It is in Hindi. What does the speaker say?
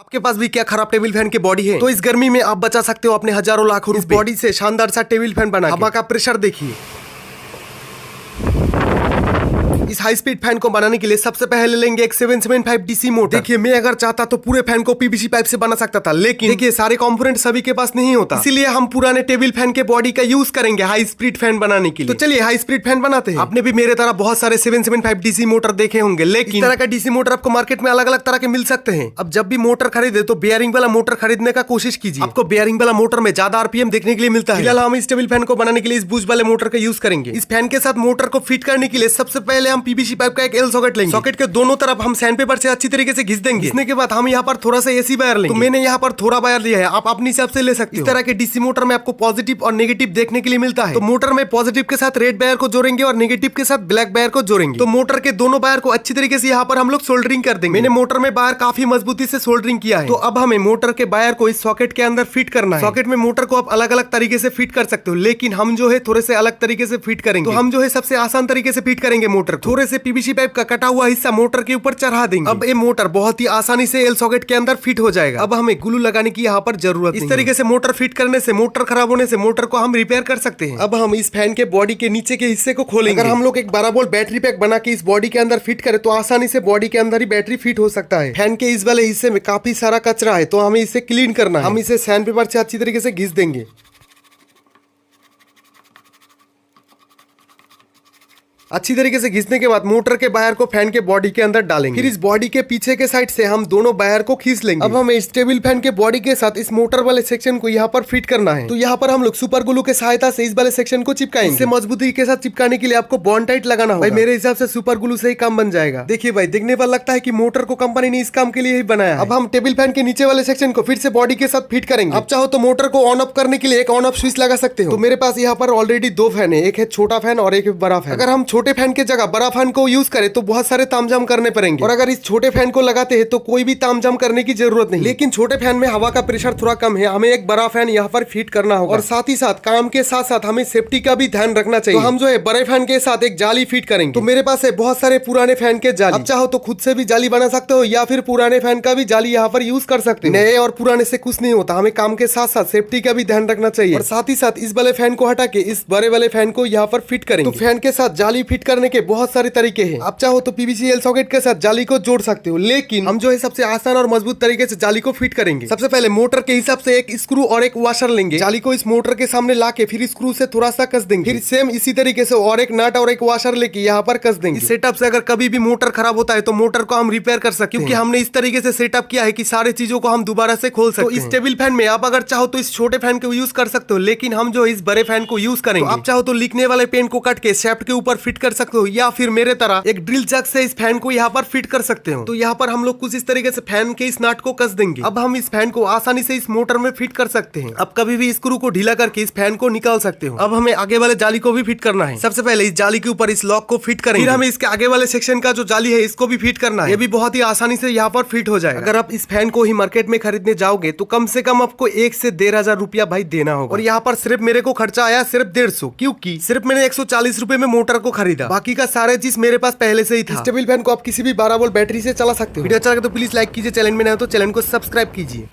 आपके पास भी क्या खराब टेबल फैन की बॉडी है तो इस गर्मी में आप बचा सकते हो अपने हजारों लाखों रुपए। बॉडी से शानदार सा टेबल फैन बना हवा का प्रेशर देखिए। इस हाई स्पीड फैन को बनाने के लिए सबसे पहले लेंगे एक 775 डीसी मोटर। देखिए मैं अगर चाहता तो पूरे फैन को पीवीसी पाइप से बना सकता था, लेकिन देखिए सारे कंपोनेंट सभी के पास नहीं होता, इसीलिए हम पुराने टेबल फैन के बॉडी का यूज करेंगे हाई स्पीड फैन बनाने के लिए। तो चलिए हाई स्पीड फैन बनाते हैं। आपने भी मेरे तरह बहुत सारे 775 डीसी मोटर देखे होंगे, लेकिन इस तरह का डीसी मोटर आपको मार्केट में अलग अलग तरह के मिल सकते हैं। अब जब भी मोटर खरीदे तो बेयरिंग वाला मोटर खरीदने का कोशिश कीजिए, आपको बेयरिंग वाला मोटर में ज्यादा आरपीएम देखने के लिए मिलता है। फिलहाल हम इस टेबल फैन को बनाने के लिए इस बूज वाले मोटर का यूज करेंगे। इस फैन के साथ मोटर को फिट करने के लिए सबसे पहले हम पीवीसी पाइप का एक एल सॉकेट लेंगे। सॉकेट के दोनों तरफ हम सैंड पेपर से अच्छी तरीके से घिस देंगे। घिसने के बाद हम यहाँ पर थोड़ा सा एसी वायर लेंगे। तो मैंने यहाँ पर थोड़ा वायर लिया है, आप अपने हिसाब से ले सकते हो। इस तरह के डीसी मोटर में आपको पॉजिटिव और नेगेटिव देखने के लिए मिलता है। तो मोटर में पॉजिटिव के साथ रेड वायर को जोड़ेंगे और नेगेटिव के साथ ब्लैक वायर को जोड़ेंगे। तो मोटर के दोनों वायर को अच्छी तरीके से यहाँ पर हम लोग सोल्डरिंग कर देंगे। मैंने मोटर में वायर काफी मजबूती से सोल्डरिंग किया है। तो अब हमें मोटर के वायर को इस सॉकेट के अंदर फिट करना है। सॉकेट में मोटर को आप अलग अलग तरीके से फिट कर सकते हो, लेकिन हम जो है थोड़े से अलग तरीके से फिट करेंगे। तो हम जो है सबसे आसान तरीके से फिट करेंगे मोटर। थोड़े से पीवीसी पाइप का कटा हुआ हिस्सा मोटर के ऊपर चढ़ा देंगे। अब ये मोटर बहुत ही आसानी से एल सॉकेट के अंदर फिट हो जाएगा। अब हमें ग्लू लगाने की यहाँ पर जरूरत नहीं। इस तरीके से मोटर फिट करने से, मोटर खराब होने से मोटर को हम रिपेयर कर सकते हैं। अब हम इस फैन के बॉडी के नीचे के हिस्से को खोलेंगे। अगर हम लोग एक 12 वोल्ट बैटरी पैक बना के इस बॉडी के अंदर फिट करें तो आसानी से बॉडी के अंदर ही बैटरी फिट हो सकता है। फैन के इस वाले हिस्से में काफी सारा कचरा है, तो हमें इसे क्लीन करना है। हम इसे सैंड पेपर से अच्छी तरीके से घिस देंगे। अच्छी तरीके से घिसने के बाद मोटर के वायर को फैन के बॉडी के अंदर डालेंगे। फिर इस बॉडी के पीछे के साइड से हम दोनों वायर को खींच लेंगे। अब हमें इस टेबल फैन के बॉडी के साथ इस मोटर वाले सेक्शन को यहाँ पर फिट करना है। तो यहाँ पर हम लोग सुपर ग्लू के सहायता से इस वाले सेक्शन को चिपकाएंगे। इससे मजबूती के साथ चिपकाने के लिए आपको बॉन्ड टाइट लगाना होगा। भाई मेरे हिसाब से सुपर ग्लू से ही काम बन जाएगा। देखिए भाई, देखने पर लगता है कि मोटर को कंपनी ने इस काम के लिए ही बनाया है। अब हम टेबल फैन के नीचे वाले सेक्शन को फिर से बॉडी के साथ फिट करेंगे। अब चाहो तो मोटर को ऑन ऑफ करने के लिए एक ऑन ऑफ स्विच लगा सकते हो। तो मेरे पास यहाँ पर ऑलरेडी 2 फैन है, एक है छोटा फैन और एक है बड़ा फैन। अगर हम छोटे फैन की जगह बड़ा फैन को यूज करें तो बहुत सारे तामझाम करने पड़ेंगे, और अगर इस छोटे फैन को लगाते हैं तो कोई भी तामझाम करने की जरूरत नहीं। लेकिन छोटे फैन में हवा का प्रेशर थोड़ा कम है, हमें एक बड़ा फैन यहाँ पर फिट करना होगा। और साथ ही साथ काम के साथ साथ हमें सेफ्टी का भी ध्यान रखना चाहिए। तो हम जो है बड़े फैन के साथ एक जाली फिट करेंगे। तो मेरे पास है बहुत सारे पुराने फैन के जाली। अब चाहो तो खुद से भी जाली बना सकते हो या फिर पुराने फैन का भी जाली यहाँ पर यूज कर सकते हो। नए और पुराने से कुछ नहीं होता, हमें काम के साथ साथ सेफ्टी का भी ध्यान रखना चाहिए। और साथ ही साथ इस वाले फैन को हटा के इस बड़े वाले फैन को यहाँ पर फिट करेंगे। तो फैन के साथ जाली फिट करने के बहुत सारे तरीके हैं। आप चाहो तो पीवीसी एल सॉकेट के साथ जाली को जोड़ सकते हो, लेकिन हम जो है सबसे आसान और मजबूत तरीके से जाली को फिट करेंगे। सबसे पहले मोटर के हिसाब से एक स्क्रू और एक वॉशर लेंगे। जाली को इस मोटर के सामने लाके फिर स्क्रू से थोड़ा सा कस देंगे। फिर सेम इसी तरीके से और एक नट और एक वॉशर लेके यहाँ पर कस देंगे। इस सेटअप से अगर कभी भी मोटर खराब होता है तो मोटर को हम रिपेयर कर सकते हैं, क्योंकि हमने इस तरीके से सेटअप किया है कि सारी चीजों को हम दोबारा से खोल सकते हैं। तो इस टेबल फैन में आप अगर चाहो तो इस छोटे फैन को यूज कर सकते हो, लेकिन हम जो इस बड़े फैन को यूज करेंगे। आप चाहो तो लिखने वाले पेन को काट के शेफ्ट के ऊपर फिट कर सकते हो, या फिर मेरे तरह एक ड्रिल जग से इस फैन को यहाँ पर फिट कर सकते हो। तो यहाँ पर हम लोग कुछ इस तरीके से फैन के इस नट को कस देंगे। अब हम इस फैन को आसानी से इस मोटर में फिट कर सकते हैं। अब कभी भी स्क्रू को ढीला करके इस फैन को निकाल सकते हो। अब हमें आगे वाले जाली को भी फिट करना है। सबसे पहले इस जाली के ऊपर इस लॉक को फिट करेंगे। फिर हमें इसके आगे वाले सेक्शन का जो जाली है इसको भी फिट करना है। ये भी बहुत ही आसानी से यहाँ पर फिट हो जाएगा। अगर आप इस फैन को ही मार्केट में खरीदने जाओगे तो कम से कम आपको 1 से 1,500 रुपया भाई देना होगा। और यहाँ पर सिर्फ मेरे को खर्चा आया सिर्फ 150, क्योंकि सिर्फ मैंने 140 रुपए में मोटर को खरीदा, बाकी का सारे चीज मेरे पास पहले से ही था। इस टेबल फैन को आप किसी भी 12 वोल्ट बैटरी से चला सकते हो। वीडियो अच्छा लगे तो प्लीज लाइक कीजिए, चैनल में नए हो तो चैनल को सब्सक्राइब कीजिए।